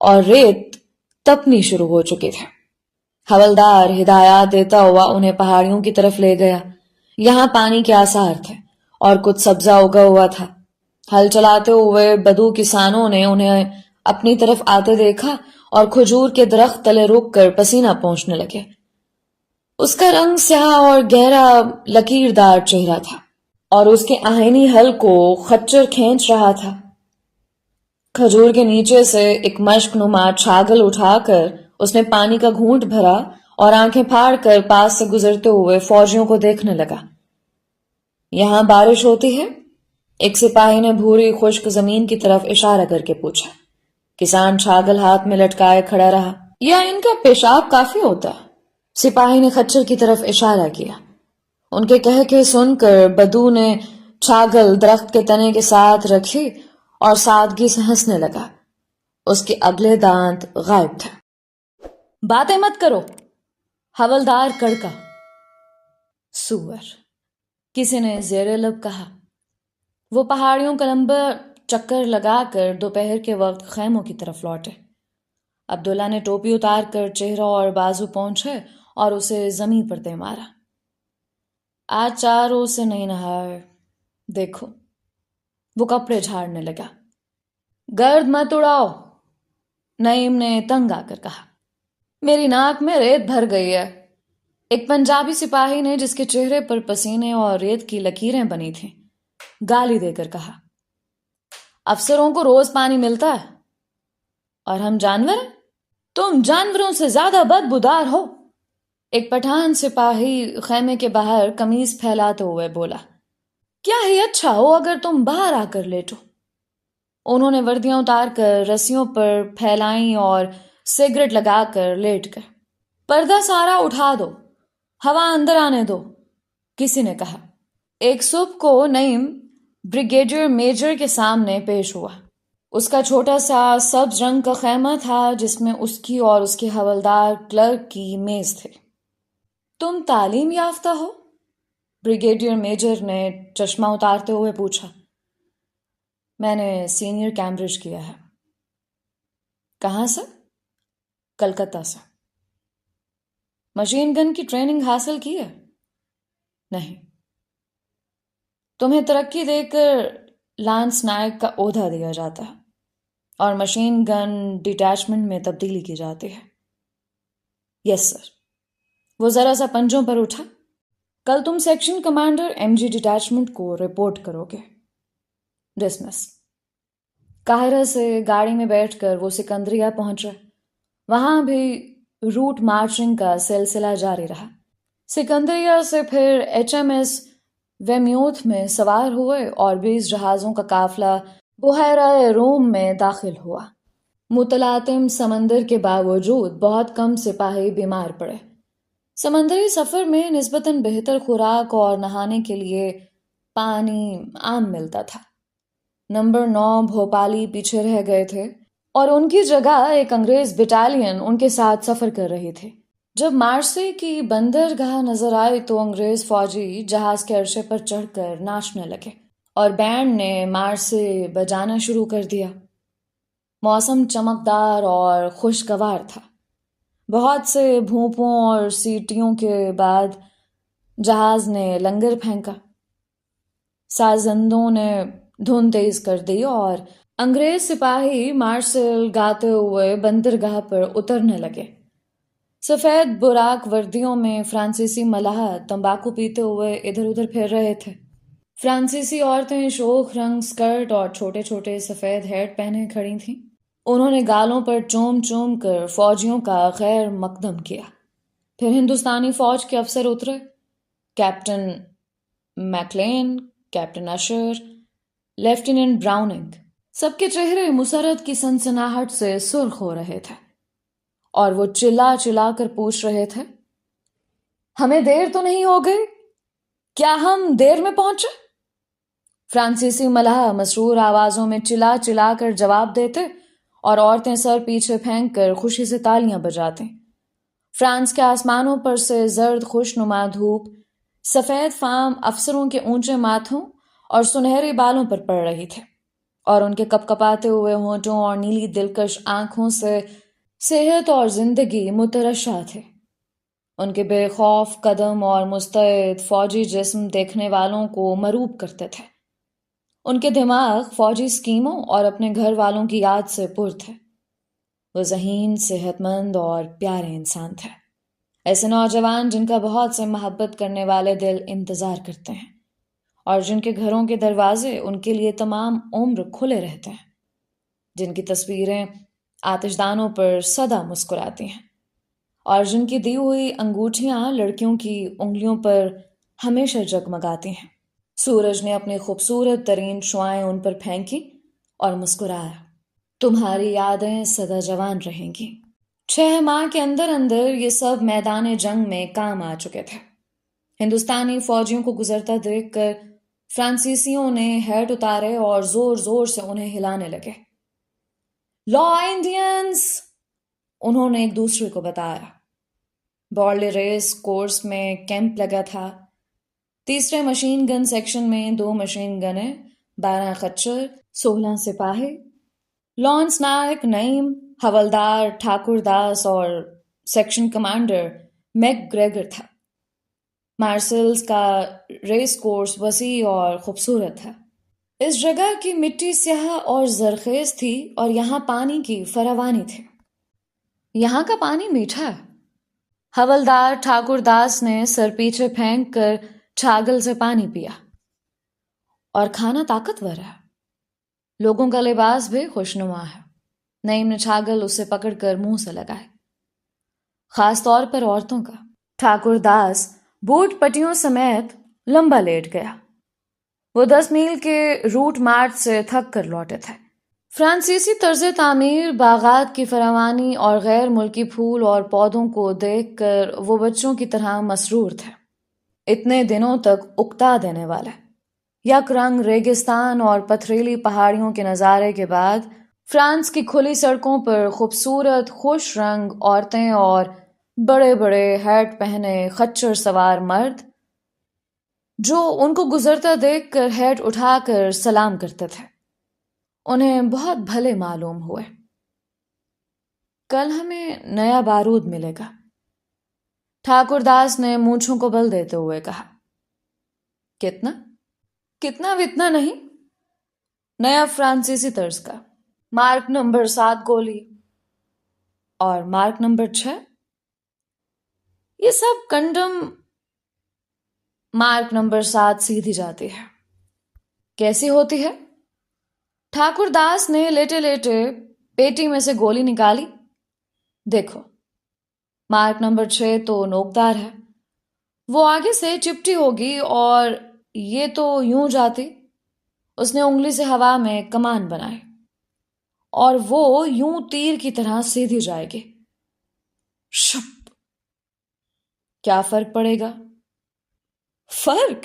اور ریت تپنی شروع ہو چکے تھے۔ حوالدار ہدایات دیتا ہوا انہیں پہاڑیوں کی طرف لے گیا۔ یہاں پانی کے آثار تھے اور کچھ سبزہ اگا ہوا تھا۔ ہل چلاتے ہوئے بدو کسانوں نے انہیں اپنی طرف آتے دیکھا اور کھجور کے درخت تلے رک کر پسینہ پہنچنے لگے۔ اس کا رنگ سیاہ اور گہرا لکیردار چہرہ تھا اور اس کے آہنی ہل کو خچر کھینچ رہا تھا۔ کھجور کے نیچے سے ایک مشک نما چھاگل اٹھا کر اس نے پانی کا گھونٹ بھرا اور آنکھیں پھاڑ کر پاس سے گزرتے ہوئے فوجیوں کو دیکھنے لگا۔ یہاں بارش ہوتی ہے؟ ایک سپاہی نے بھوری خشک زمین کی طرف اشارہ کر کے پوچھا۔ کسان چھاگل ہاتھ میں لٹکائے کھڑا رہا۔ یا ان کا پیشاب کافی ہوتا ہے؟ سپاہی نے خچر کی طرف اشارہ کیا۔ ان کے کہہ کے سن کر بدو نے چھاگل درخت کے تنے کے ساتھ رکھی اور سادگی سے ہنسنے لگا۔ اس کے اگلے دانت غائب تھے۔ باتیں مت کرو، حوالدار کڑکا۔ سور، کسی نے زیر لب کہا۔ وہ پہاڑیوں کا لمبا چکر لگا کر دوپہر کے وقت خیموں کی طرف لوٹے۔ عبداللہ نے ٹوپی اتار کر چہرہ اور بازو پونچھے اور اسے زمین پر دے مارا۔ آج 4 روز سے نہیں نہائے، دیکھو۔ وہ کپڑے جھاڑنے لگا۔ گرد مت اڑاؤ، نعیم نے تنگ آ کر کہا۔ میری ناک میں ریت بھر گئی ہے، ایک پنجابی سپاہی نے جس کے چہرے پر پسینے اور ریت کی لکیریں بنی تھیں گالی دے کر کہا۔ افسروں کو روز پانی ملتا ہے اور ہم جانور ہیں؟ تم جانوروں سے زیادہ بدبودار ہو، ایک پٹھان سپاہی خیمے کے باہر قمیض پھیلاتے ہوئے بولا۔ کیا ہی اچھا ہو اگر تم باہر آ کر لیٹو۔ انہوں نے وردیاں اتار کر رسیوں پر پھیلائیں اور سگریٹ لگا کر لیٹ گئے۔ پردہ سارا اٹھا دو، ہوا اندر آنے دو، کسی نے کہا۔ ایک صبح کو نعیم بریگیڈیئر میجر کے سامنے پیش ہوا۔ اس کا چھوٹا سا سبز رنگ کا خیمہ تھا جس میں اس کی اور اس کے حوالدار کلرک کی میز تھے۔ تم تعلیم یافتہ ہو؟ بریگیڈیئر میجر نے چشمہ اتارتے ہوئے پوچھا۔ میں نے سینئر کیمبرج کیا ہے۔ کہاں سے؟ کلکتہ سے۔ مشین گن کی ٹریننگ حاصل کی ہے؟ نہیں۔ تمہیں ترقی دے کر لانس نائک کا عہدہ دیا جاتا ہے اور مشین گن ڈیٹیچمنٹ میں تبدیلی کی جاتی ہے۔ یس سر۔ وہ ذرا سا پنجوں پر اٹھا۔ کل تم section commander M G detachment کو رپورٹ کرو گے۔ ڈسمس۔ قاہرہ سے گاڑی میں بیٹھ کر وہ سکندریہ پہنچا۔ وہاں بھی روٹ مارچنگ کا سلسلہ جاری رہا۔ سکندریہ سے پھر ایچ ایم ایس ویمیوتھ میں سوار ہوئے اور 20 جہازوں کا قافلہ بحیرہ روم میں داخل ہوا۔ متلاطم سمندر کے باوجود بہت کم سپاہی بیمار پڑے۔ سمندری سفر میں نسبتاً بہتر خوراک اور نہانے کے لیے پانی عام ملتا تھا۔ نمبر 9 بھوپالی پیچھے رہ گئے تھے اور ان کی جگہ ایک انگریز بٹالین ان کے ساتھ سفر کر رہی تھی۔ جب مارسی کی بندرگاہ نظر آئی تو انگریز فوجی جہاز کے عرشے پر چڑھ کر ناچنے لگے اور بینڈ نے مارسی بجانا شروع کر دیا۔ موسم چمکدار اور خوشگوار تھا۔ بہت سے بھونپوں اور سیٹیوں کے بعد جہاز نے لنگر پھینکا۔ سازندوں نے دھن تیز کر دی اور انگریز سپاہی مارشل گاتے ہوئے بندرگاہ پر اترنے لگے۔ سفید براق وردیوں میں فرانسیسی ملاح تمباکو پیتے ہوئے ادھر ادھر پھر رہے تھے۔ فرانسیسی عورتیں شوخ رنگ سکرٹ اور چھوٹے چھوٹے سفید ہیٹ پہنے کھڑی تھیں۔ انہوں نے گالوں پر چوم چوم کر فوجیوں کا خیر مقدم کیا۔ پھر ہندوستانی فوج کے افسر اترے، captain McLean, captain Asher, lieutenant Browning. سب کے چہرے مسرت کی سنسناہٹ سے سرخ ہو رہے تھے اور وہ چلا چلا کر پوچھ رہے تھے، ہمیں دیر تو نہیں ہو گئی؟ کیا ہم دیر میں پہنچے؟ فرانسیسی ملاح مسرور آوازوں میں چلا چلا کر جواب دیتے اور عورتیں سر پیچھے پھینک کر خوشی سے تالیاں بجاتے۔ فرانس کے آسمانوں پر سے زرد خوش نما دھوپ سفید فام افسروں کے اونچے ماتھوں اور سنہرے بالوں پر پڑ رہی تھی۔ اور ان کے کپکپاتے ہوئے ہونٹوں اور نیلی دلکش آنکھوں سے صحت اور زندگی مترشح تھے۔ ان کے بے خوف قدم اور مستعد فوجی جسم دیکھنے والوں کو مروب کرتے تھے۔ ان کے دماغ فوجی اسکیموں اور اپنے گھر والوں کی یاد سے پر تھے۔ وہ ذہین، صحت مند اور پیارے انسان تھے، ایسے نوجوان جن کا بہت سے محبت کرنے والے دل انتظار کرتے ہیں اور جن کے گھروں کے دروازے ان کے لیے تمام عمر کھلے رہتے ہیں، جن کی تصویریں آتش دانوں پر سدا مسکراتی ہیں اور جن کی دی ہوئی انگوٹھیاں لڑکیوں کی انگلیوں پر ہمیشہ جگمگاتی ہیں۔ سورج نے اپنی خوبصورت ترین شعائیں ان پر پھینکی اور مسکرایا، تمہاری یادیں سدا جوان رہیں گی۔ 6 ماہ کے اندر اندر یہ سب میدان جنگ میں کام آ چکے تھے۔ ہندوستانی فوجیوں کو گزرتا دیکھ کر فرانسیسیوں نے ہیٹ اتارے اور زور زور سے انہیں ہلانے لگے۔ لا انڈینز! انہوں نے ایک دوسرے کو بتایا۔ بارلے ریس کورس میں کیمپ لگا تھا۔ تیسرے مشین گن سیکشن میں 2 مشین گنیں، 12 خچر، 16 سپاہی، لانس نائک نعیم، حولدار ٹھاکر داس اور سیکشن کمانڈر میک گریگر تھا۔ مارسلز کا ریس کورس وسیع اور خوبصورت تھا۔ اس جگہ کی مٹی سیاہ اور زرخیز تھی اور یہاں پانی کی فراوانی تھی۔ یہاں کا پانی میٹھا ہے، حولدار ٹھاکر داس نے سر پیچھے پھینک کر چھاگل سے پانی پیا۔ اور کھانا طاقتور ہے، لوگوں کا لباس بھی خوشنما ہے۔ نعیم نے چھاگل اسے پکڑ کر منہ سے لگائے، خاص طور پر عورتوں کا۔ ٹھاکر داس بوٹ پٹیوں سمیت لمبا لیٹ گیا۔ وہ 10 میل کے روٹ مارچ سے تھک کر لوٹے تھے۔ فرانسیسی طرز تعمیر، باغات کی فراوانی اور غیر ملکی پھول اور پودوں کو دیکھ کر وہ بچوں کی طرح مسرور تھے۔ اتنے دنوں تک اکتا دینے والا یک رنگ ریگستان اور پتھریلی پہاڑیوں کے نظارے کے بعد فرانس کی کھلی سڑکوں پر خوبصورت خوش رنگ عورتیں اور بڑے بڑے ہیٹ پہنے خچر سوار مرد جو ان کو گزرتا دیکھ کر ہیٹ اٹھا کر سلام کرتے تھے، انہیں بہت بھلے معلوم ہوئے۔ کل ہمیں نیا بارود ملے گا، ٹھاکر داس نے مونچھوں کو بل دیتے ہوئے کہا۔ کتنا وتنا نہیں، نیا فرانسیسی طرز کا، مارک نمبر 7 گولی، اور مارک نمبر 6، یہ سب کنڈم۔ مارک نمبر 7 سیدھی جاتی ہے۔ کیسی ہوتی ہے؟ ٹھاکر داس نے لیٹے لیٹے پیٹی میں سے گولی نکالی۔ دیکھو، مارک نمبر 6 تو نوکدار ہے، وہ آگے سے چپٹی ہوگی اور یہ تو یوں جاتی۔ اس نے انگلی سے ہوا میں کمان بنائی، اور وہ یوں تیر کی طرح سیدھی جائے گی۔ شپ! کیا فرق پڑے گا؟ فرق؟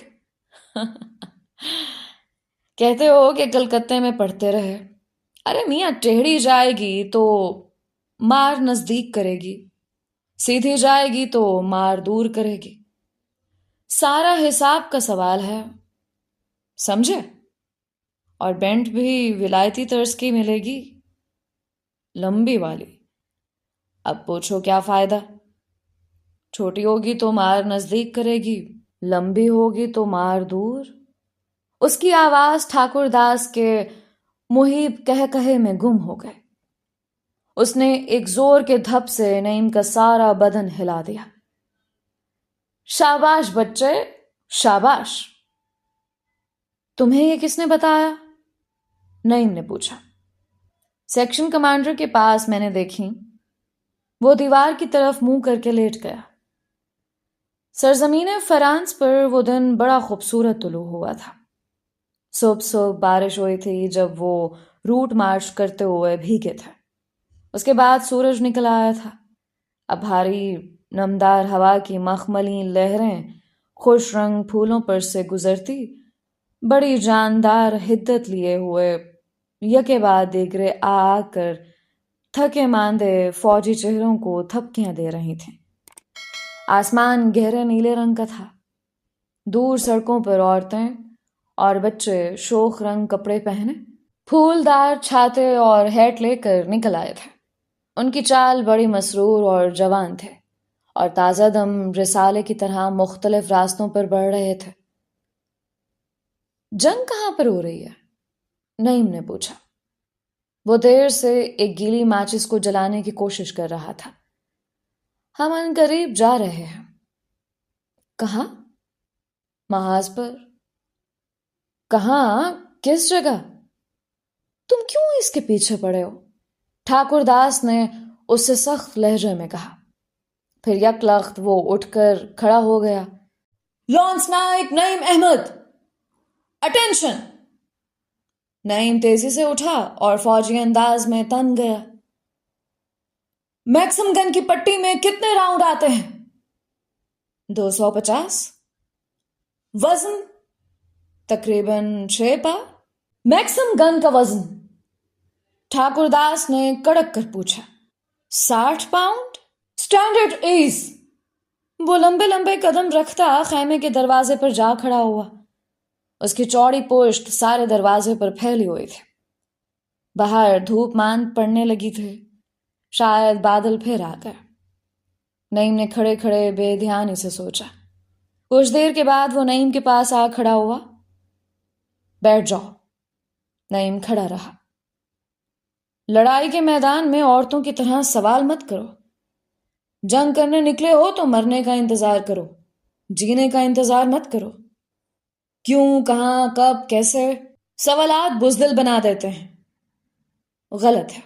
کہتے ہو کہ کلکتے میں پڑھتے رہے۔ ارے میاں، ٹیڑھی جائے گی تو مار نزدیک کرے گی، سیدھی جائے گی تو مار دور کرے گی۔ سارا حساب کا سوال ہے، سمجھے؟ اور بینٹ بھی ولایتی طرز کی ملے گی، لمبی والی۔ اب پوچھو کیا فائدہ؟ چھوٹی ہوگی تو مار نزدیک کرے گی، لمبی ہوگی تو مار دور۔ اس کی آواز ٹھاکر داس کے محیب کہے میں گم ہو گئے۔ اس نے ایک زور کے دھپ سے نعیم کا سارا بدن ہلا دیا۔ شاباش بچے، شاباش! تمہیں یہ کس نے بتایا؟ نعیم نے پوچھا۔ سیکشن کمانڈر کے پاس میں نے دیکھی۔ وہ دیوار کی طرف منہ کر کے لیٹ گیا۔ سرزمین فرانس پر وہ دن بڑا خوبصورت طلوع ہوا تھا۔ صبح بارش ہوئی تھی جب وہ روٹ مارچ کرتے ہوئے بھیگے تھے۔ اس کے بعد سورج نکل آیا تھا۔ اب بھاری نمدار ہوا کی مخملی لہریں خوش رنگ پھولوں پر سے گزرتی بڑی جاندار حدت لیے ہوئے یکے بعد دیگرے آ کر تھکے ماندے فوجی چہروں کو تھپکیاں دے رہی تھیں۔ آسمان گہرے نیلے رنگ کا تھا۔ دور سڑکوں پر عورتیں اور بچے شوخ رنگ کپڑے پہنے پھولدار چھاتے اور ہیٹ لے کر نکل آئے تھے۔ ان کی چال بڑی مسرور اور جوان تھے اور تازہ دم رسالے کی طرح مختلف راستوں پر بڑھ رہے تھے۔ جنگ کہاں پر ہو رہی ہے؟ نعیم نے پوچھا۔ وہ دیر سے ایک گیلی ماچس کو جلانے کی کوشش کر رہا تھا۔ ہم ان قریب جا رہے ہیں۔ کہاں؟ محاذ پر۔ کہاں؟ کس جگہ؟ تم کیوں اس کے پیچھے پڑے ہو؟ ٹھاکر داس نے اس سے سخت لہجے میں کہا۔ پھر یک لخت وہ اٹھ کر کھڑا ہو گیا۔ لانس نائک نعیم احمد، اٹینشن! نعیم تیزی سے اٹھا اور فوجی انداز میں تن گیا۔ میکسم گن کی پٹی میں کتنے راؤنڈ آتے ہیں؟ 250۔ وزن؟ تقریباً 6 پا۔ میکسم گن کا وزن؟ ٹھاکر داس نے کڑک کر پوچھا۔ 60 پاؤنڈ؟ Standard as! وہ لمبے لمبے قدم رکھتا خیمے کے دروازے پر جا کھڑا ہوا۔ اس کی چوڑی پشت سارے دروازے پر پھیلی ہوئی تھی۔ باہر دھوپ ماند پڑنے لگی تھی، شاید بادل پھر آ گئے۔ نعیم نے کھڑے کھڑے بے دھیانی سے سوچا۔ کچھ دیر کے بعد وہ نعیم کے پاس آ کھڑا ہوا۔ بیٹھ جاؤ۔ نعیم کھڑا رہا۔ لڑائی کے میدان میں عورتوں کی طرح سوال مت کرو۔ جنگ کرنے نکلے ہو تو مرنے کا انتظار کرو، جینے کا انتظار مت کرو۔ کیوں، کہاں، کب، کیسے سوالات بزدل بنا دیتے ہیں۔ غلط ہے،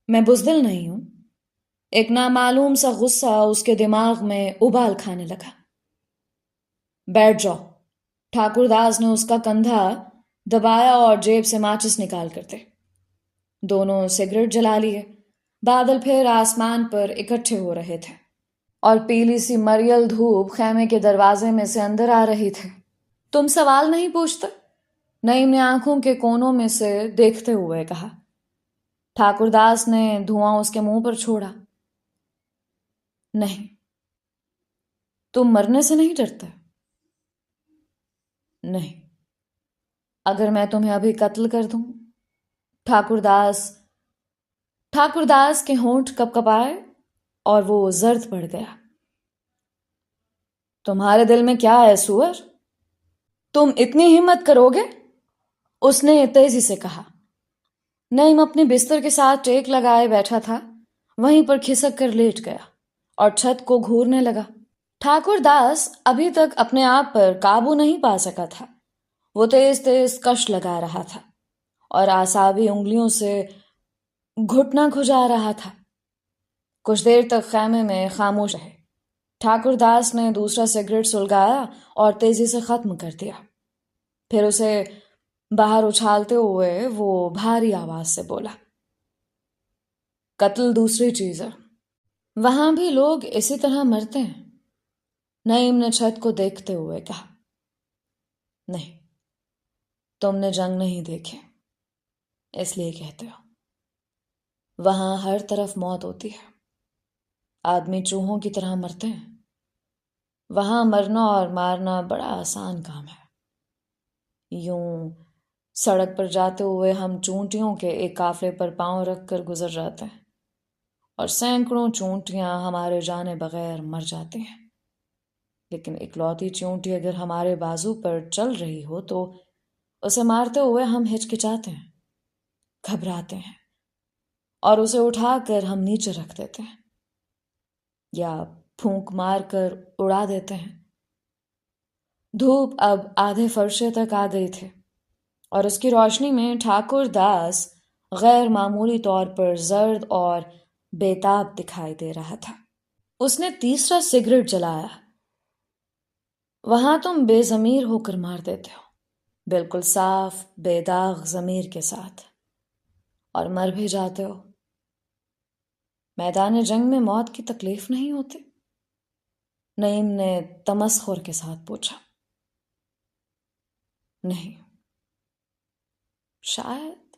میں بزدل نہیں ہوں۔ ایک نامعلوم سا غصہ اس کے دماغ میں ابال کھانے لگا۔ بیٹھ جاؤ۔ ٹھاکر داس نے اس کا کندھا دبایا اور جیب سے ماچس نکال کر دے۔ دونوں سگریٹ جلا لیے۔ بادل پھر آسمان پر اکٹھے ہو رہے تھے اور پیلی سی مریل دھوپ خیمے کے دروازے میں سے اندر آ رہی تھی۔ تم سوال نہیں پوچھتے؟ نعیم نے آنکھوں کے کونوں میں سے دیکھتے ہوئے کہا۔ ٹھاکر داس نے دھواں اس کے منہ پر چھوڑا۔ نہیں۔ تم مرنے سے نہیں ڈرتے؟ نہیں۔ اگر میں تمہیں ابھی قتل کر دوں؟ ٹھاکر داس کے ہونٹ کپ کپائے اور وہ زرد پڑ گیا۔ تمہارے دل میں کیا ہے سور؟ تم اتنی ہمت کرو گے؟ اس نے تیزی سے کہا۔ نعیم اپنے بستر کے ساتھ ٹیک لگائے بیٹھا تھا، وہیں پر کھسک کر لیٹ گیا اور چھت کو گھورنے لگا۔ ٹھاکر داس ابھی تک اپنے آپ پر قابو نہیں پا سکا تھا۔ وہ تیز تیز کش لگا رہا تھا اور اعصابی انگلیوں سے گھٹنا کھجا رہا تھا۔ کچھ دیر تک خیمے میں خاموش رہے۔ ٹھاکر داس نے دوسرا سگریٹ سلگایا اور تیزی سے ختم کر دیا۔ پھر اسے باہر اچھالتے ہوئے وہ بھاری آواز سے بولا۔ قتل دوسری چیز ہے، وہاں بھی لوگ اسی طرح مرتے ہیں۔ نعیم نے چھت کو دیکھتے ہوئے کہا۔ نہیں، تم نے جنگ نہیں دیکھے، اس لیے کہتے ہو۔ وہاں ہر طرف موت ہوتی ہے، آدمی چوہوں کی طرح مرتے ہیں۔ وہاں مرنا اور مارنا بڑا آسان کام ہے۔ یوں سڑک پر جاتے ہوئے ہم چونٹیوں کے ایک قافلے پر پاؤں رکھ کر گزر جاتے ہیں اور سینکڑوں چونٹیاں ہمارے جانے بغیر مر جاتی ہیں، لیکن اکلوتی چونٹی اگر ہمارے بازو پر چل رہی ہو تو اسے مارتے ہوئے ہم ہچکچاتے ہیں، گھبراتے ہیں اور اسے اٹھا کر ہم نیچے رکھ دیتے ہیں یا پھونک مار کر اڑا دیتے ہیں۔ دھوپ اب آدھے فرشے تک آ گئی تھی اور اس کی روشنی میں ٹھاکر داس غیر معمولی طور پر زرد اور بےتاب دکھائی دے رہا تھا۔ اس نے تیسرا سگریٹ جلایا۔ وہاں تم بے ضمیر ہو کر مار دیتے ہو، بالکل صاف بے داغ ضمیر کے ساتھ، اور مر بھی جاتے ہو۔ میدان جنگ میں موت کی تکلیف نہیں ہوتی؟ نعیم نے تمسخر کے ساتھ پوچھا۔ نہیں، شاید،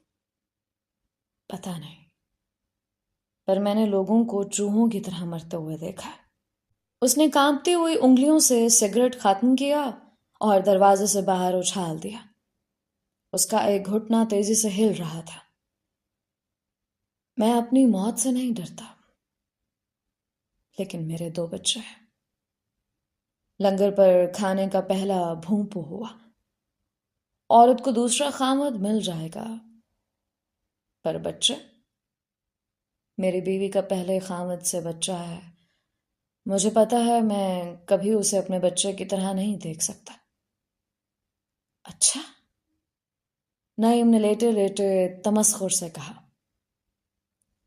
پتہ نہیں، پر میں نے لوگوں کو چوہوں کی طرح مرتے ہوئے دیکھا ہے۔ اس نے کانپتی ہوئی انگلیوں سے سگریٹ ختم کیا اور دروازے سے باہر اچھال دیا۔ اس کا ایک گھٹنا تیزی سے ہل رہا تھا۔ میں اپنی موت سے نہیں ڈرتا، لیکن میرے 2 بچے ہیں۔ لنگر پر کھانے کا پہلا بھونپو ہوا۔ عورت کو دوسرا خامد مل جائے گا، پر بچے؟ میری بیوی کا پہلے خامد سے بچہ ہے۔ مجھے پتا ہے میں کبھی اسے اپنے بچے کی طرح نہیں دیکھ سکتا۔ اچھا؟ نعیم نے لیٹے لیٹے تمسخر سے کہا۔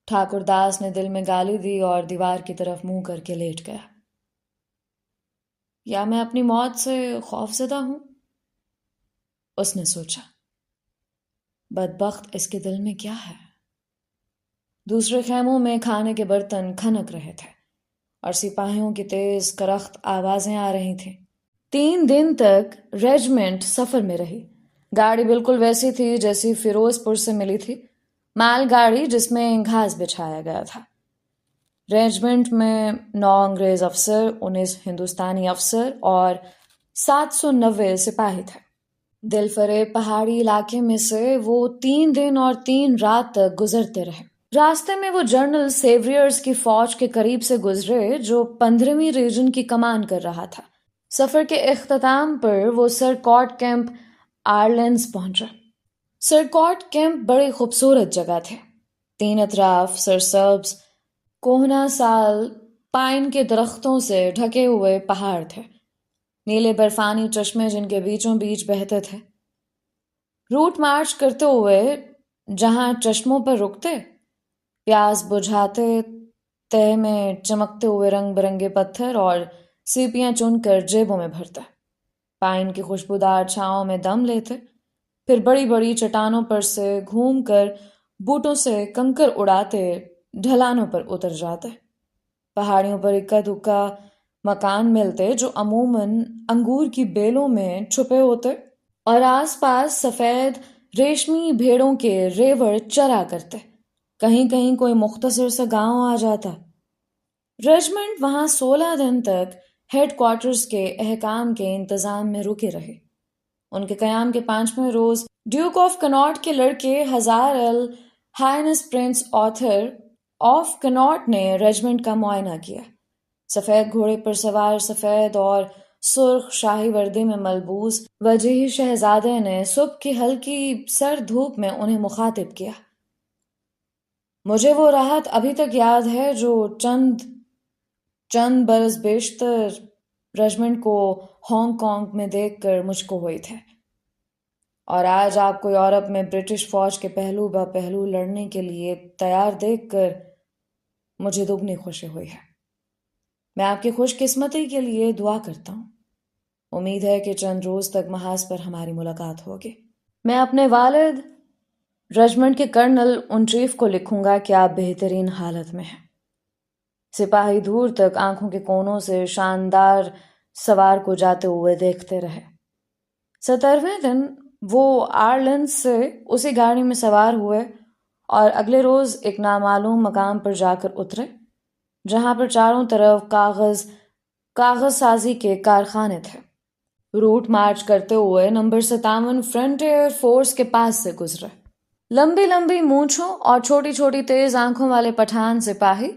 ٹھاکر داس نے دل میں گالی دی اور دیوار کی طرف منہ کر کے لیٹ گیا۔ یا میں اپنی موت سے خوف زدہ ہوں؟ اس نے سوچا۔ بدبخت اس کے دل میں کیا ہے؟ دوسرے خیموں میں کھانے کے برتن کھنک رہے تھے اور سپاہیوں کی تیز کرخت آوازیں آ رہی تھیں۔ 3 دن تک ریجمنٹ سفر میں رہی۔ گاڑی بالکل ویسی تھی جیسی فیروز پور سے ملی تھی، مال گاڑی جس میں گھاس بچھایا گیا تھا۔ ریجمنٹ میں 9 انگریز افسر، 19 ہندوستانی افسر اور 790 سپاہی تھے۔ دل فریب پہاڑی علاقے میں سے وہ 3 دن اور 3 رات تک گزرتے رہے۔ راستے میں وہ جنرل سیوریئرز کی فوج کے قریب سے گزرے جو 15ویں ریجن کی کمان کر رہا تھا۔ سفر کے اختتام پر وہ سر کارٹ کیمپ آرلینز پہنچا۔ سر کارٹ کیمپ بڑی خوبصورت جگہ تھے۔ 3 اطراف سرسبز کوہنا سال پائن کے درختوں سے ڈھکے ہوئے پہاڑ تھے، نیلے برفانی چشمے جن کے بیچوں بیچ بہتے تھے۔ روٹ مارچ کرتے ہوئے جہاں چشموں پر رکتے، پیاس بجھاتے، تہہ میں چمکتے ہوئے رنگ برنگے پتھر اور سیپیاں چن کر جیبوں میں بھرتے، پائن کی خوشبودار چھاؤں میں دم لیتے، پھر بڑی بڑی چٹانوں پر سے گھوم کر بوٹوں سے کنکر اڑاتے ڈھلانوں پر اتر جاتے۔ پہاڑیوں پر اکا دکا مکان ملتے جو عموماً انگور کی بیلوں میں چھپے ہوتے اور آس پاس سفید ریشمی بھیڑوں کے ریوڑ چرا کرتے۔ کہیں کہیں کوئی مختصر سا گاؤں آ جاتا۔ ریجمنٹ وہاں 16 دن تک ہیڈ کوارٹرز کے احکام کے انتظام میں رکے رہے۔ ان کے قیام کے 5ویں روز ڈیوک آف کناٹ کے لڑکے ہزار Hines prince Arthur of Connaught نے ریجمنٹ کا معائنہ کیا۔ سفید گھوڑے پر سوار سفید اور سرخ شاہی وردی میں ملبوس وجیح شہزادے نے صبح کی ہلکی سرد دھوپ میں انہیں مخاطب کیا۔ مجھے وہ راحت ابھی تک یاد ہے جو چند برس بیشتر ریجمنٹ کو ہانگ کانگ میں دیکھ کر مجھ کو ہوئی تھے، اور آج آپ کو یورپ میں برٹش فوج کے پہلو بہ پہلو لڑنے کے لیے تیار دیکھ کر مجھے دگنی خوشی ہوئی ہے۔ میں آپ کی خوش قسمتی کے لیے دعا کرتا ہوں۔ امید ہے کہ چند روز تک محاذ پر ہماری ملاقات ہوگی۔ میں اپنے والد ریجمنٹ کے کرنل ان چیف کو لکھوں گا کہ آپ بہترین حالت میں ہیں۔ سپاہی دور تک آنکھوں کے کونوں سے شاندار سوار کو جاتے ہوئے دیکھتے رہے۔ 17ویں دن وہ آرلینز سے اسی گاڑی میں سوار ہوئے اور اگلے روز ایک نامعلوم مقام پر جا کر اترے جہاں پر چاروں طرف کاغذ سازی کے کارخانے تھے۔ روٹ مارچ کرتے ہوئے نمبر 57 فرنٹیئر فورس کے پاس سے گزرے۔ لمبی لمبی مونچھوں اور چھوٹی چھوٹی تیز آنکھوں والے پٹھان سپاہی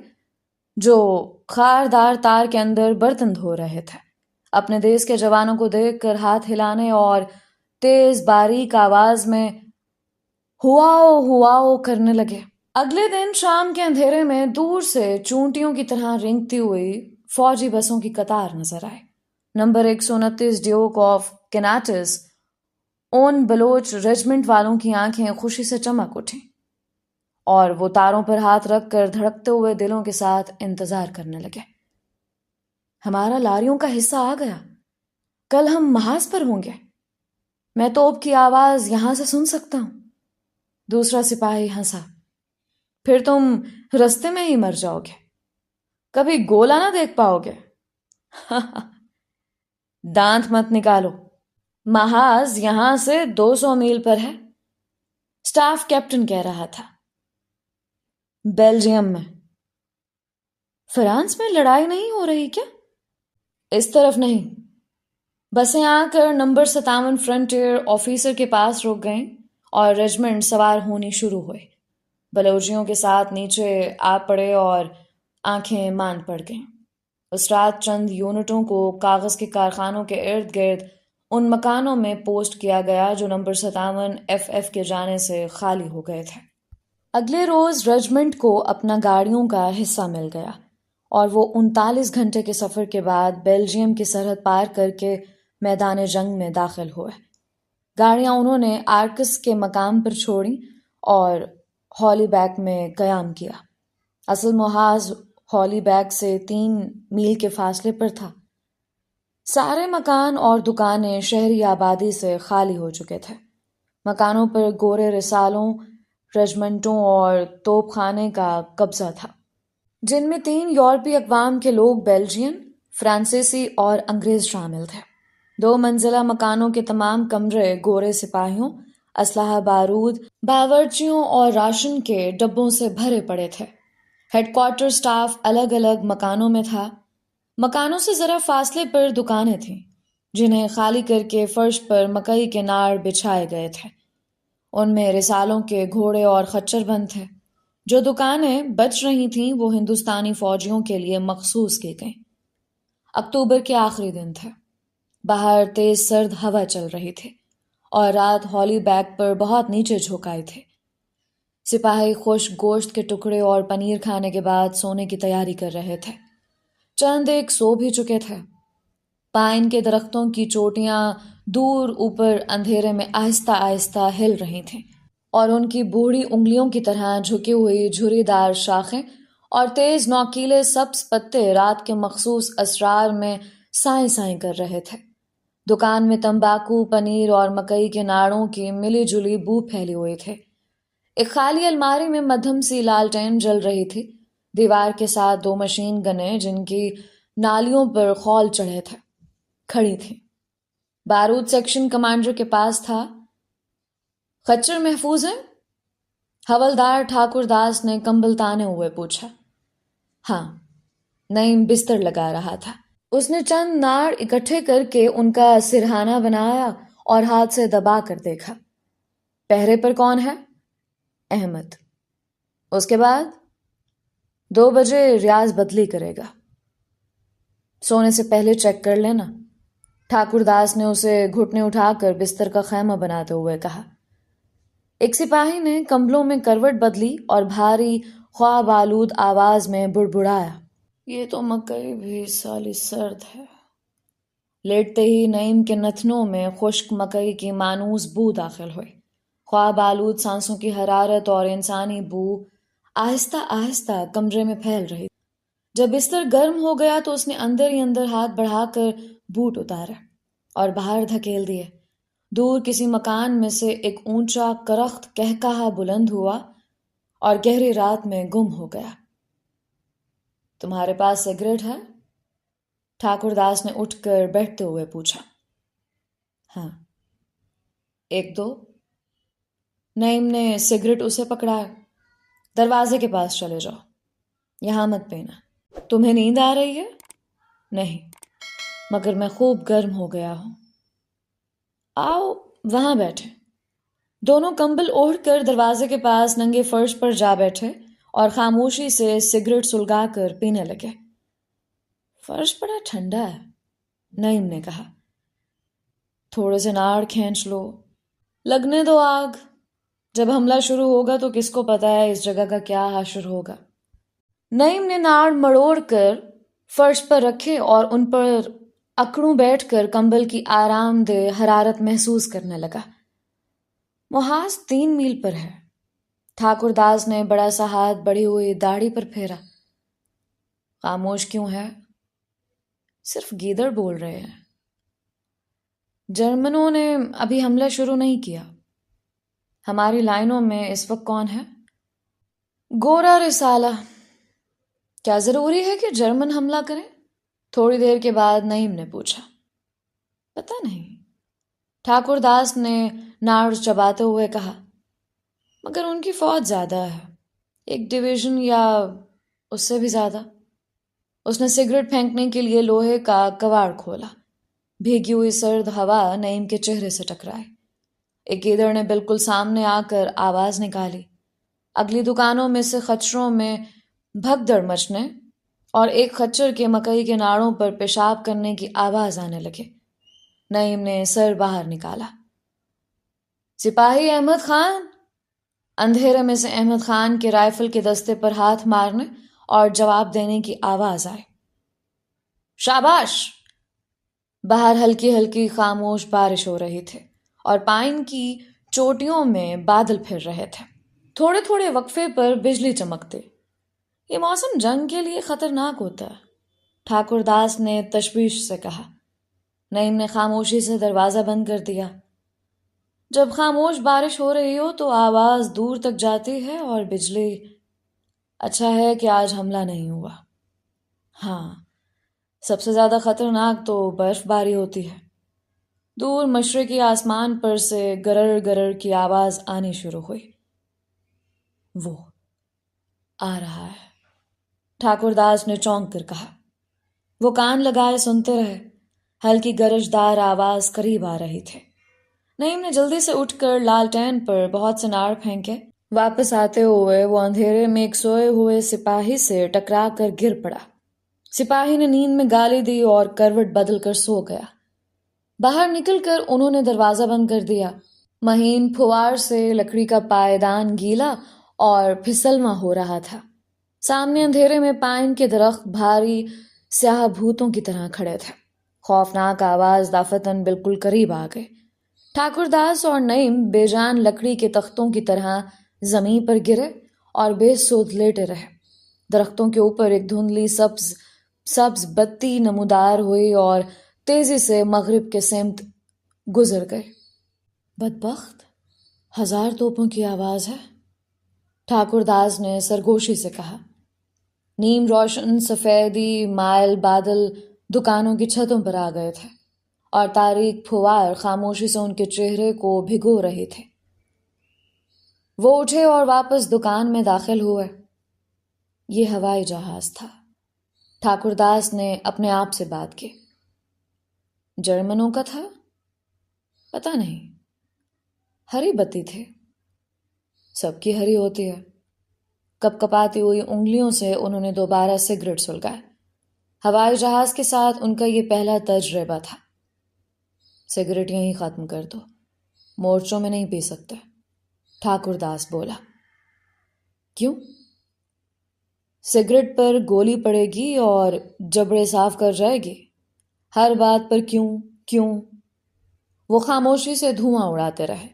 جو خاردار تار کے اندر برتن دھو رہے تھے، اپنے دیس کے جوانوں کو دیکھ کر ہاتھ ہلانے اور تیز باریک آواز میں ہواؤ ہواؤ کرنے لگے۔ اگلے دن شام کے اندھیرے میں دور سے چونٹیوں کی طرح رینگتی ہوئی فوجی بسوں کی قطار نظر آئے۔ Number 129 Duke of Connaught's own Baloch regiment والوں کی آنکھیں خوشی سے چمک اٹھیں اور وہ تاروں پر ہاتھ رکھ کر دھڑکتے ہوئے دلوں کے ساتھ انتظار کرنے لگے۔ ہمارا لاریوں کا حصہ آ گیا، کل ہم محاذ پر ہوں گے، میں توپ کی آواز یہاں سے سن سکتا ہوں۔ دوسرا سپاہی ہنسا۔ پھر تم رستے میں ہی مر جاؤ گے، کبھی گولہ نہ دیکھ پاؤ گے۔ دانت مت نکالو، محاذ یہاں سے 200 میل پر ہے، سٹاف کیپٹن کہہ رہا تھا۔ بیلجیم میں؟ فرانس میں لڑائی نہیں ہو رہی کیا؟ اس طرف نہیں۔ بسیں آ کر نمبر 57 فرنٹیئر آفیسر کے پاس رک گئیں اور ریجمنٹ سوار ہونی شروع ہوئے۔ بلوچیوں کے ساتھ نیچے آ پڑے اور آنکھیں مان پڑ گئیں۔ اس رات چند یونٹوں کو کاغذ کے کارخانوں کے ارد گرد ان مکانوں میں پوسٹ کیا گیا جو نمبر 57 FF کے جانے سے خالی ہو گئے تھے۔ اگلے روز ریجمنٹ کو اپنا گاڑیوں کا حصہ مل گیا اور وہ 39 گھنٹے کے سفر کے بعد بیلجیم کی سرحد پار کر کے میدان جنگ میں داخل ہوئے۔ گاڑیاں انہوں نے آرکس کے مقام پر چھوڑیں اور ہالی بیک میں قیام کیا۔ اصل محاذ ہالی بیک سے 3 میل کے فاصلے پر تھا۔ سارے مکان اور دکانیں شہری آبادی سے خالی ہو چکے تھے۔ مکانوں پر گورے رسالوں، رجمنٹوں اور توپ خانے کا قبضہ تھا، جن میں 3 یورپی اقوام کے لوگ، بیلجین، فرانسیسی اور انگریز شامل تھے۔ 2 منزلہ مکانوں کے تمام کمرے گورے سپاہیوں، اسلحہ بارود، باورچیوں اور راشن کے ڈبوں سے بھرے پڑے تھے۔ ہیڈ کوارٹر سٹاف الگ الگ مکانوں میں تھا۔ مکانوں سے ذرا فاصلے پر دکانیں تھیں، جنہیں خالی کر کے فرش پر مکئی کے ناڑ بچھائے گئے تھے۔ ان میں رسالوں کے گھوڑے اور خچر بند تھے۔ جو دکانیں بچ رہی تھیں وہ ہندوستانی فوجیوں کے لیے مخصوص کی گئیں۔ اکتوبر کے آخری دن تھے۔ باہر تیز سرد ہوا چل رہی تھی اور رات ہالی بیک پر بہت نیچے جھک آئی تھی۔ سپاہی خشک گوشت کے ٹکڑے اور پنیر کھانے کے بعد سونے کی تیاری کر رہے تھے۔ چند ایک سو بھی چکے تھے۔ پائن کے درختوں کی چوٹیاں دور اوپر اندھیرے میں آہستہ آہستہ ہل رہی تھیں اور ان کی بوڑھی انگلیوں کی طرح جھکی ہوئی جھری دار شاخیں اور تیز نوکیلے سبز پتے رات کے مخصوص اسرار میں سائیں سائیں کر رہے تھے۔ دکان میں تمباکو، پنیر اور مکئی کے ناڑوں کی ملی جلی بو پھیلی ہوئی تھی۔ ایک خالی الماری میں مدھم سی لالٹین جل رہی تھی۔ دیوار کے ساتھ 2 مشین گنیں جن کی نالیوں پر خول چڑھے تھے کھڑی تھیں۔ بارود سیکشن کمانڈر کے پاس تھا۔ خچر محفوظ ہیں؟ حوالدار ٹھاکر داس نے کمبل تانے ہوئے پوچھا۔ ہاں، نعیم بستر لگا رہا تھا۔ اس نے چند ناڑ اکٹھے کر کے ان کا سرہانہ بنایا اور ہاتھ سے دبا کر دیکھا۔ پہرے پر کون ہے؟ احمد۔ اس کے بعد 2 بجے ریاض بدلی کرے گا۔ سونے سے پہلے چیک کر لینا۔ ٹھاکر داس نے اسے گھٹنے اٹھا کر بستر کا خیمہ بناتے ہوئے کہا۔ ایک سپاہی نے کمبلوں میں کروٹ بدلی اور بھاری خواب آلود آواز میں بڑبڑایا، یہ تو مکئی بھی سالی سرد ہے۔ لیٹتے ہی نعیم کے نتنوں میں خشک مکئی کی مانوس بو داخل ہوئی۔ خواب آلود سانسوں کی حرارت اور انسانی بو آہستہ آہستہ کمرے میں پھیل رہی۔ جب بستر گرم ہو گیا تو اس نے اندر ہی اندر ہاتھ بڑھا کر بوٹ اتارے اور باہر دھکیل دیے۔ دور کسی مکان میں سے ایک اونچا کرخت کہکہا بلند ہوا اور گہری رات میں گم ہو گیا۔ تمہارے پاس سگریٹ ہے؟ ٹھاکر داس نے اٹھ کر بیٹھتے ہوئے پوچھا۔ ہاں۔ 1-2؟ نعیم نے سگریٹ اسے پکڑایا۔ دروازے کے پاس چلے جاؤ، یہاں مت پینا۔ تمہیں نیند آ رہی ہے؟ نہیں، مگر میں خوب گرم ہو گیا ہوں۔ آؤ وہاں بیٹھے۔ دونوں کمبل اوڑھ کر دروازے کے پاس ننگے فرش پر جا بیٹھے اور خاموشی سے سگریٹ سلگا کر پینے لگے۔ فرش بڑا ٹھنڈا ہے، نعیم نے کہا۔ تھوڑے سے ناڑ کھینچ لو، لگنے دو آگ۔ جب حملہ شروع ہوگا تو کس کو پتا ہے اس جگہ کا کیا حشر ہوگا۔ نعیم نے ناڑ مڑوڑ کر فرش پر رکھے اور ان پر اکڑوں بیٹھ کر کمبل کی آرام دہ حرارت محسوس کرنے لگا۔ محاذ 3 میل پر ہے۔ ٹھاکر داس نے بڑا سا ہاتھ بڑھی ہوئی داڑھی پر پھیرا۔ خاموش کیوں ہے؟ صرف گیدڑ بول رہے ہیں۔ جرمنوں نے ابھی حملہ شروع نہیں کیا۔ ہماری لائنوں میں اس وقت کون ہے؟ گورا رسالہ۔ کیا ضروری ہے کہ جرمن حملہ کریں؟ تھوڑی دیر کے بعد نعیم نے پوچھا۔ پتہ نہیں، ٹھاکر داس نے ناڑ چباتے ہوئے کہا، مگر ان کی فوج زیادہ ہے، 1 ڈویژن یا اس سے بھی زیادہ۔ اس نے سگریٹ پھینکنے کے لیے لوہے کا کواڑ کھولا۔ بھیگی ہوئی سرد ہوا نعیم کے چہرے سے ٹکرائی۔ ایک گیدڑ نے بالکل سامنے آ کر آواز نکالی۔ اگلی دکانوں میں سے خچروں میں بھگدڑ مچنے اور ایک خچر کے مکئی کے ناڑوں پر پیشاب کرنے کی آواز آنے لگے۔ نعیم نے سر باہر نکالا۔ سپاہی احمد خان! اندھیرے میں سے احمد خان کے رائفل کے دستے پر ہاتھ مارنے اور جواب دینے کی آواز آئی۔ شاباش! باہر ہلکی ہلکی خاموش بارش ہو رہی تھی اور پائن کی چوٹیوں میں بادل پھر رہے تھے۔ تھوڑے تھوڑے وقفے پر بجلی چمکتی۔ یہ موسم جنگ کے لیے خطرناک ہوتا ہے، ٹھاکر داس نے تشویش سے کہا۔ نعیم نے خاموشی سے دروازہ بند کر دیا۔ جب خاموش بارش ہو رہی ہو تو آواز دور تک جاتی ہے اور بجلی۔ اچھا ہے کہ آج حملہ نہیں ہوا۔ ہاں، سب سے زیادہ خطرناک تو برف باری ہوتی ہے۔ دور مشرقی آسمان پر سے گرر گرر کی آواز آنی شروع ہوئی۔ وہ آ رہا ہے، ٹھاکر داس نے چونک کر کہا۔ وہ کان لگائے سنتے رہے۔ ہلکی گرجدار آواز قریب آ رہی تھی۔ نعیم نے جلدی سے اٹھ کر لالٹین پر بہت سے ناڑ پھینکے۔ واپس آتے ہوئے وہ اندھیرے میں ایک سوئے ہوئے سپاہی سے ٹکرا کر گر پڑا۔ سپاہی نے نیند میں گالی دی اور کروٹ بدل کر سو گیا۔ باہر نکل کر انہوں نے دروازہ بند کر دیا۔ مہین پھوار سے لکڑی کا پائیدان گیلا اور پھسلواں ہو رہا تھا۔ سامنے اندھیرے میں پائن کے درخت بھاری سیاہ بھوتوں کی طرح کھڑے تھے۔ خوفناک آواز دافتن بالکل قریب آ گئی۔ ٹھاکر داس اور نعیم بے جان لکڑی کے تختوں کی طرح زمین پر گرے اور بے سود لیٹے رہے۔ درختوں کے اوپر ایک دھندلی سبز بتی نمودار ہوئی اور تیزی سے مغرب کے سمت گزر گئی۔ بدبخت! 1000 توپوں کی آواز ہے، ٹھاکر داس نے سرگوشی سے کہا۔ نیم روشن سفیدی مائل بادل دکانوں کی چھتوں پر آ گئے تھے اور تاریک پھوار خاموشی سے ان کے چہرے کو بھگو رہی تھے۔ وہ اٹھے اور واپس دکان میں داخل ہوئے۔ یہ ہوائی جہاز تھا، ٹھاکر داس نے اپنے آپ سے بات کی۔ جرمنوں کا تھا؟ پتہ نہیں۔ ہری بتی تھی، سب کی ہری ہوتی ہے۔ کپ کپاتی ہوئی انگلیوں سے انہوں نے دوبارہ سگریٹ سلگائے۔ ہوائی جہاز کے ساتھ ان کا یہ پہلا تجربہ تھا۔ سگریٹ یہیں ختم کر دو، مورچوں میں نہیں پی سکتے، ٹھاکر داس بولا۔ کیوں؟ سگریٹ پر گولی پڑے گی اور جبڑے صاف کر جائے گی۔ ہر بات پر کیوں کیوں؟ وہ خاموشی سے دھواں اڑاتے رہے۔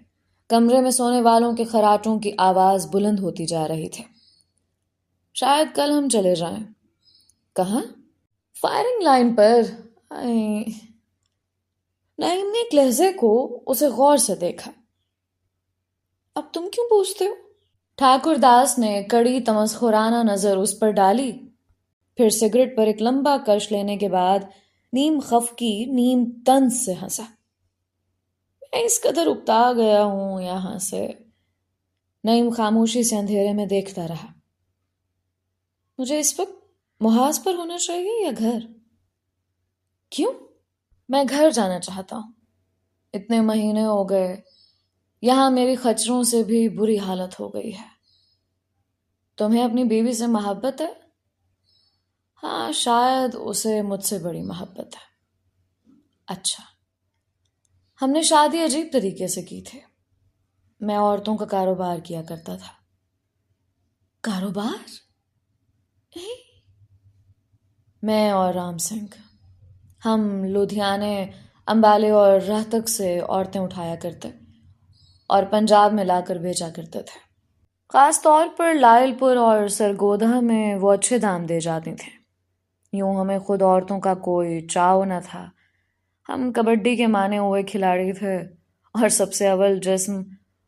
کمرے میں سونے والوں کے خراٹوں کی آواز بلند ہوتی جا رہی تھی۔ شاید کل ہم چلے جائیں۔ کہاں؟ فائرنگ لائن پر۔ نعیم نے ایک لہجے کو اسے غور سے دیکھا۔ اب تم کیوں پوچھتے ہو؟ ٹھاکر داس نے کڑی تمسخرانہ نظر اس پر ڈالی، پھر سگریٹ پر ایک لمبا کش لینے کے بعد نیم خفکی نیم طنز سے ہنسا۔ میں اس قدر اکتا گیا ہوں یہاں سے۔ نعیم خاموشی سے اندھیرے میں دیکھتا رہا۔ مجھے اس وقت محاذ پر ہونا چاہیے یا گھر؟ کیوں؟ میں گھر جانا چاہتا ہوں۔ اتنے مہینے ہو گئے، یہاں میری خچروں سے بھی بری حالت ہو گئی ہے۔ تمہیں اپنی بیوی سے محبت ہے؟ ہاں، شاید اسے مجھ سے بڑی محبت ہے۔ اچھا، ہم نے شادی عجیب طریقے سے کی تھی۔ میں عورتوں کا کاروبار کیا کرتا تھا۔ کاروبار؟ میں اور رام سنگھ، ہم لدھیانے، امبالے اور روہتک سے عورتیں اٹھایا کرتے اور پنجاب میں لا کر بیچا کرتے تھے۔ خاص طور پر لائل پور اور سرگودھا میں وہ اچھے دام دے جاتی تھیں۔ یوں ہمیں خود عورتوں کا کوئی چاو نہ تھا۔ ہم کبڈی کے مانے ہوئے کھلاڑی تھے اور سب سے اول جسم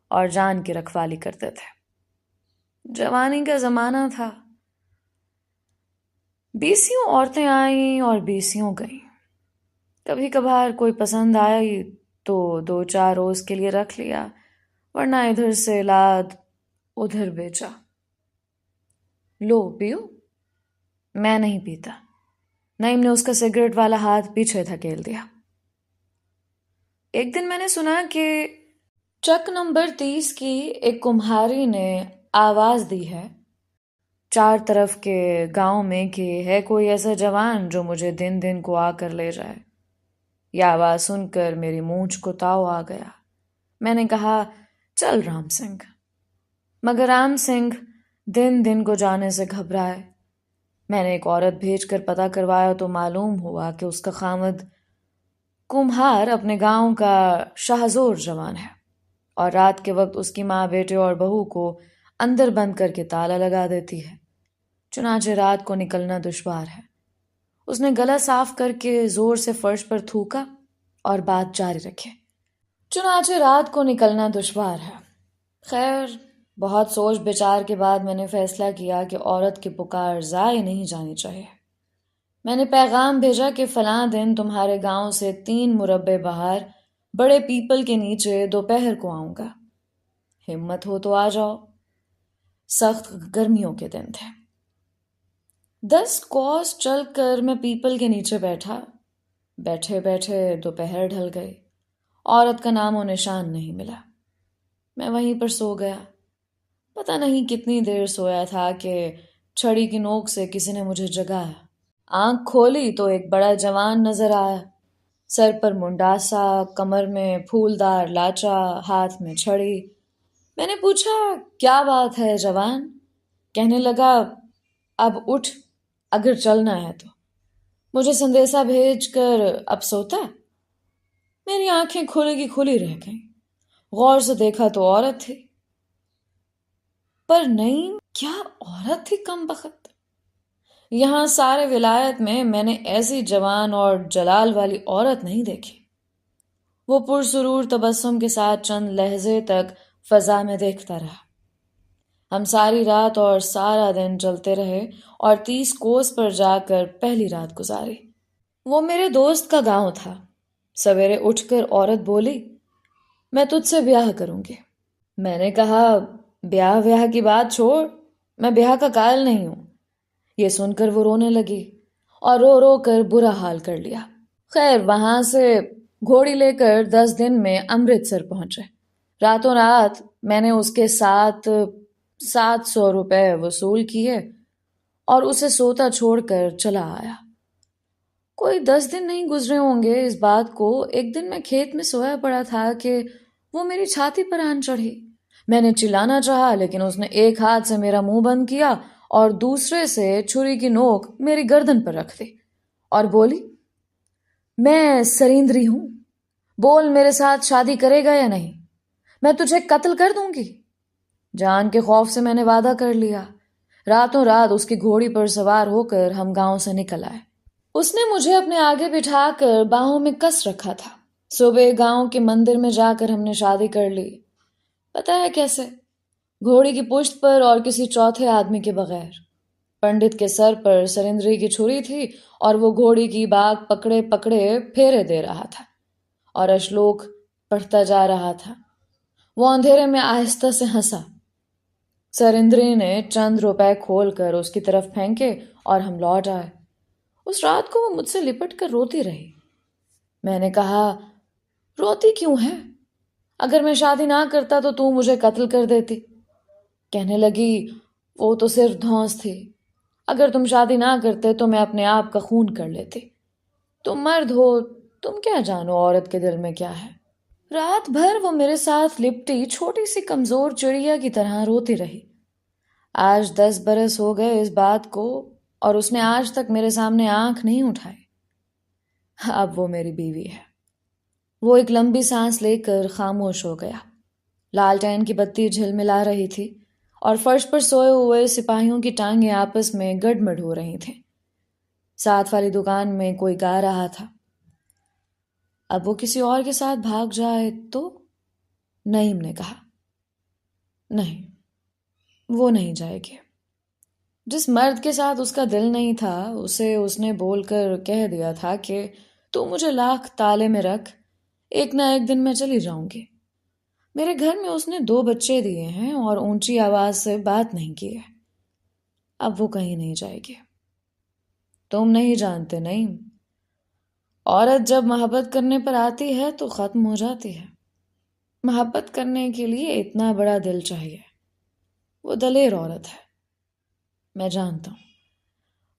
اور جان کی رکھوالی کرتے تھے۔ جوانی کا زمانہ تھا۔ 20 عورتیں آئیں اور 20 گئیں۔ کبھی کبھار کوئی پسند آئی تو 2-4 روز کے لیے رکھ لیا، ورنہ ادھر سے لاد ادھر بیچا۔ لو پیو۔ میں نہیں پیتا۔ نعیم نے اس کا سگریٹ والا ہاتھ پیچھے دھکیل دیا۔ ایک دن میں نے سنا کہ چک نمبر 30 کی ایک کمہاری نے آواز دی ہے 4 طرف کے گاؤں میں کہ ہے کوئی ایسا جوان جو مجھے دن دن کو آ کر لے جائے۔ یہ آواز سن کر میری مونچھ کو تاؤ آ گیا۔ میں نے کہا چل رام سنگھ، مگر رام سنگھ دن دن کو جانے سے گھبرائے۔ میں نے ایک عورت بھیج کر پتہ کروایا تو معلوم ہوا کہ اس کا خامد کمہار اپنے گاؤں کا شاہزور جوان ہے اور رات کے وقت اس کی ماں بیٹے اور بہو کو اندر بند کر کے تالا لگا دیتی ہے۔ چنانچہ رات کو نکلنا دشوار ہے۔ اس نے گلا صاف کر کے زور سے فرش پر تھوکا اور بات جاری رکھے۔ چنانچہ رات کو نکلنا دشوار ہے۔ خیر، بہت سوچ بچار کے بعد میں نے فیصلہ کیا کہ عورت کی پکار ضائع نہیں جانی چاہیے۔ میں نے پیغام بھیجا کہ فلاں دن تمہارے گاؤں سے 3 مربع باہر بڑے پیپل کے نیچے دوپہر کو آؤں گا، ہمت ہو تو آ جاؤ۔ سخت گرمیوں کے دن تھے۔ 10 کوس چل کر میں پیپل کے نیچے بیٹھا۔ بیٹھے بیٹھے دوپہر ڈھل گئی۔ عورت کا نام و نشان نہیں ملا۔ میں وہیں پر سو گیا۔ پتہ نہیں کتنی دیر سویا تھا کہ چھڑی کی نوک سے کسی نے مجھے جگایا۔ آنکھ کھولی تو ایک بڑا جوان نظر آیا، سر پر منڈاسا، کمر میں پھولدار لاچا، ہاتھ میں چھڑی۔ میں نے پوچھا کیا بات ہے جوان؟ کہنے لگا اب اٹھ اگر چلنا ہے تو۔ مجھے سندیسا بھیج کر اب سوتا؟ میری آنکھیں کھلی کی کھلی رہ گئیں۔ غور سے دیکھا تو عورت تھی، پر نہیں، کیا عورت تھی کم بخت! یہاں سارے ولایت میں نے ایسی جوان اور جلال والی عورت نہیں دیکھی۔ وہ پرسرور تبسم کے ساتھ چند لہجے تک فضا میں دیکھتا رہا۔ ہم ساری رات اور سارا دن چلتے رہے اور 30 کوس پر جا کر پہلی رات گزاری۔ وہ میرے دوست کا گاؤں تھا۔ سویرے اٹھ کر عورت بولی میں تجھ سے بیاہ کروں گی۔ میں نے کہا بیاہ کی بات چھوڑ، میں بیاہ کا قائل نہیں ہوں۔ یہ سن کر وہ رونے لگی اور رو رو کر برا حال کر لیا۔ خیر، وہاں سے گھوڑی لے کر 10 دن میں امرتسر پہنچے۔ راتوں رات میں نے اس کے ساتھ 700 روپے وصول کیے اور اسے سوتا چھوڑ کر چلا آیا۔ کوئی 10 دن نہیں گزرے ہوں گے اس بات کو، ایک دن میں کھیت میں سویا پڑا تھا کہ وہ میری چھاتی پر آن چڑھی۔ میں نے چلانا چاہا لیکن اس نے ایک ہاتھ سے میرا منہ بند کیا اور دوسرے سے چھری کی نوک میری گردن پر رکھ دی اور بولی میں سریندری ہوں، بول میرے ساتھ شادی کرے گا یا نہیں؟ میں تجھے قتل کر دوں گی۔ جان کے خوف سے میں نے وعدہ کر لیا۔ راتوں رات اس کی گھوڑی پر سوار ہو کر ہم گاؤں سے نکل آئے۔ اس نے مجھے اپنے آگے بٹھا کر باہوں میں کس رکھا تھا۔ صبح گاؤں کے مندر میں جا کر ہم نے شادی کر لی۔ پتہ ہے کیسے؟ گھوڑی کی پشت پر اور کسی چوتھے آدمی کے بغیر۔ پنڈت کے سر پر سرندری کی چھری تھی اور وہ گھوڑی کی باگ پکڑے پکڑے پھیرے دے رہا تھا اور اشلوک پڑھتا جا رہا تھا۔ وہ اندھیرے میں آہستہ سے ہنسا۔ سرندری نے چند روپے کھول کر اس کی طرف پھینکے اور ہم لوٹ آئے۔ اس رات کو وہ مجھ سے لپٹ کر روتی رہی۔ میں نے کہا روتی کیوں ہے؟ اگر میں شادی نہ کرتا تو مجھے قتل کر دیتی۔ کہنے لگی وہ تو صرف دھونس تھی، اگر تم شادی نہ کرتے تو میں اپنے آپ کا خون کر لیتی۔ تم مرد ہو، تم کیا جانو عورت کے دل میں کیا ہے۔ رات بھر وہ میرے ساتھ لپٹی چھوٹی سی کمزور چڑیا کی طرح روتی رہی۔ آج 10 برس ہو گئے اس بات کو اور اس نے آج تک میرے سامنے آنکھ نہیں اٹھائی۔ اب وہ میری بیوی ہے۔ وہ ایک لمبی سانس لے کر خاموش ہو گیا۔ لالٹین کی بتی جھلملا رہی تھی اور فرش پر سوئے ہوئے سپاہیوں کی ٹانگیں آپس میں گڑمڑ ہو رہی تھیں۔ ساتھ والی دکان میں کوئی گا رہا تھا۔ اب وہ کسی اور کے ساتھ بھاگ جائے تو؟ نعیم نے کہا نہیں، وہ نہیں جائے گی۔ جس مرد کے ساتھ اس کا دل نہیں تھا اسے اس نے بول کر کہہ دیا تھا کہ تو مجھے لاکھ تالے میں رکھ، ایک نہ ایک دن میں چلی جاؤں گی۔ میرے گھر میں اس نے 2 بچے دیے ہیں اور اونچی آواز سے بات نہیں کی ہے۔ اب وہ کہیں نہیں جائے گی۔ تم نہیں جانتے نعیم، عورت جب محبت کرنے پر آتی ہے تو ختم ہو جاتی ہے۔ محبت کرنے کے لیے اتنا بڑا دل چاہیے. وہ دلیر عورت ہے، میں جانتا ہوں.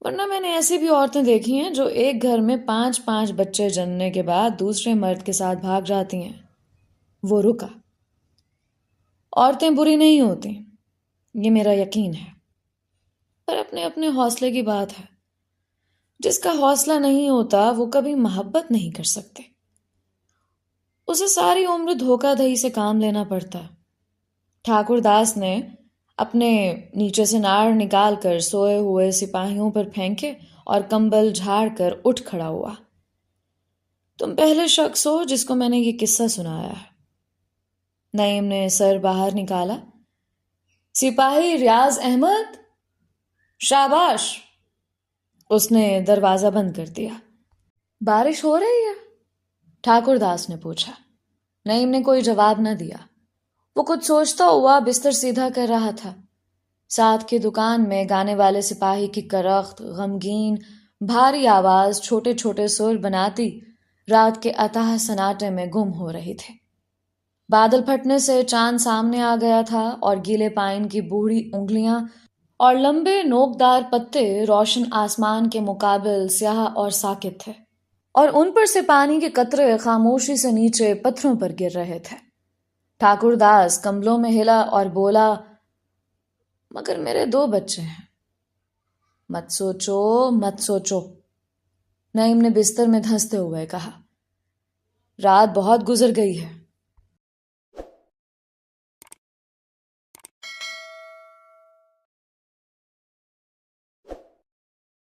ورنہ میں نے ایسی بھی عورتیں دیکھی ہیں جو ایک گھر میں 5 بچے جننے کے بعد دوسرے مرد کے ساتھ بھاگ جاتی ہیں. وہ رکا. عورتیں بری نہیں ہوتی، یہ میرا یقین ہے، پر اپنے اپنے حوصلے کی بات ہے. جس کا حوصلہ نہیں ہوتا وہ کبھی محبت نہیں کر سکتے. اسے ساری عمر دھوکہ دہی سے کام لینا پڑتا. ٹھاکر داس نے اپنے نیچے سے ناڑ نکال کر سوئے ہوئے سپاہیوں پر پھینکے اور کمبل جھاڑ کر اٹھ کھڑا ہوا. تم پہلے شخص ہو جس کو میں نے یہ قصہ سنایا ہے. نعیم نے سر باہر نکالا. سپاہی ریاض احمد، شاباش. اس نے دروازہ بند کر دیا. بارش ہو رہی ہے؟ ٹھاکر داس نے پوچھا. نعیم نے کوئی جواب نہ دیا. وہ کچھ سوچتا ہوا بستر سیدھا کر رہا تھا. ساتھ کی دکان میں گانے والے سپاہی کی کرخت غمگین بھاری آواز چھوٹے چھوٹے سر بناتی رات کے اتاہ سناٹے میں گم ہو رہی تھے. بادل پھٹنے سے چاند سامنے آ گیا تھا اور گیلے پائن کی بوڑھی انگلیاں اور لمبے نوکدار پتے روشن آسمان کے مقابل سیاہ اور ساکت تھے، اور ان پر سے پانی کے قطرے خاموشی سے نیچے پتھروں پر گر رہے تھے. ٹھاکر داس کمبلوں میں ہلا اور بولا، مگر میرے 2 بچے ہیں. مت سوچو مت سوچو، نعیم نے بستر میں دھنستے ہوئے کہا. رات بہت گزر گئی ہے،